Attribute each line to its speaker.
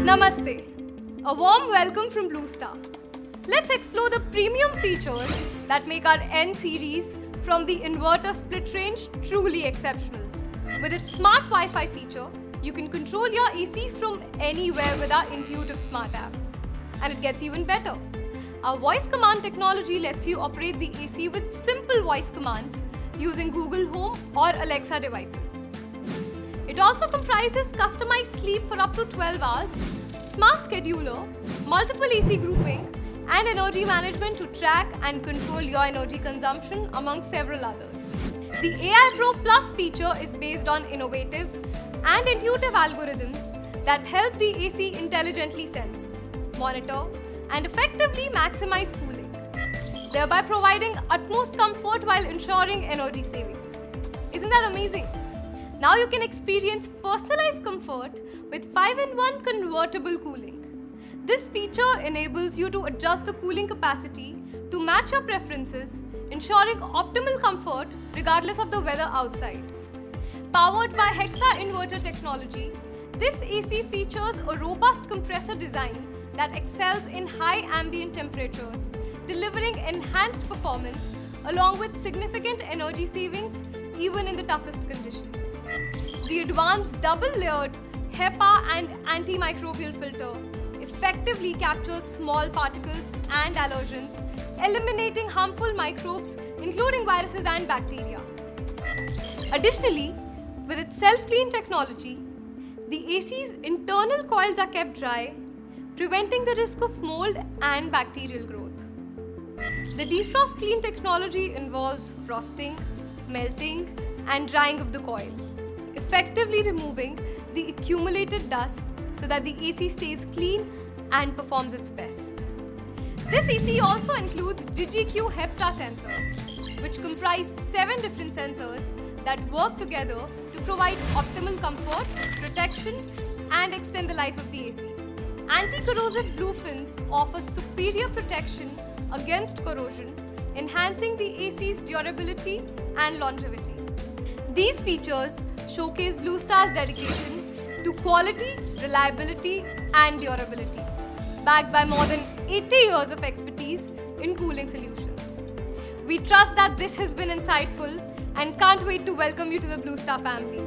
Speaker 1: Namaste. A warm welcome from Blue Star. Let's explore the premium features that make our N series from the inverter split range truly exceptional. With its smart Wi-Fi feature, you can control your AC from anywhere with our intuitive smart app. And it gets even better. Our voice command technology lets you operate the AC with simple voice commands using Google Home or Alexa devices. It also comprises customized sleep for up to 12 hours, smart scheduler, multiple AC grouping, and energy management to track and control your energy consumption among several others. The AI Pro Plus feature is based on innovative and intuitive algorithms that help the AC intelligently sense, monitor, and effectively maximize cooling, thereby providing utmost comfort while ensuring energy savings. Isn't that amazing? Now you can experience personalized comfort with 5-in-1 convertible cooling. This feature enables you to adjust the cooling capacity to match your preferences, ensuring optimal comfort regardless of the weather outside. Powered by Hexa inverter technology, this AC features a robust compressor design that excels in high ambient temperatures, delivering enhanced performance along with significant energy savings even in the toughest conditions. The advanced double-layered HEPA and antimicrobial filter effectively captures small particles and allergens, eliminating harmful microbes including viruses and bacteria. Additionally, with its self-clean technology, the AC's internal coils are kept dry, preventing the risk of mold and bacterial growth. The defrost clean technology involves frosting, melting, and drying of the coil, effectively removing the accumulated dust so that the AC stays clean and performs its best. This AC also includes DigiQ Hepta sensors, which comprise 7 different sensors that work together to provide optimal comfort, protection, and extend the life of the AC. Anti-corrosive blue fins offer superior protection against corrosion, enhancing the AC's durability and longevity. These features showcase Blue Star's dedication to quality, reliability, and durability, backed by more than 80 years of expertise in cooling solutions. We trust that this has been insightful and can't wait to welcome you to the Blue Star family.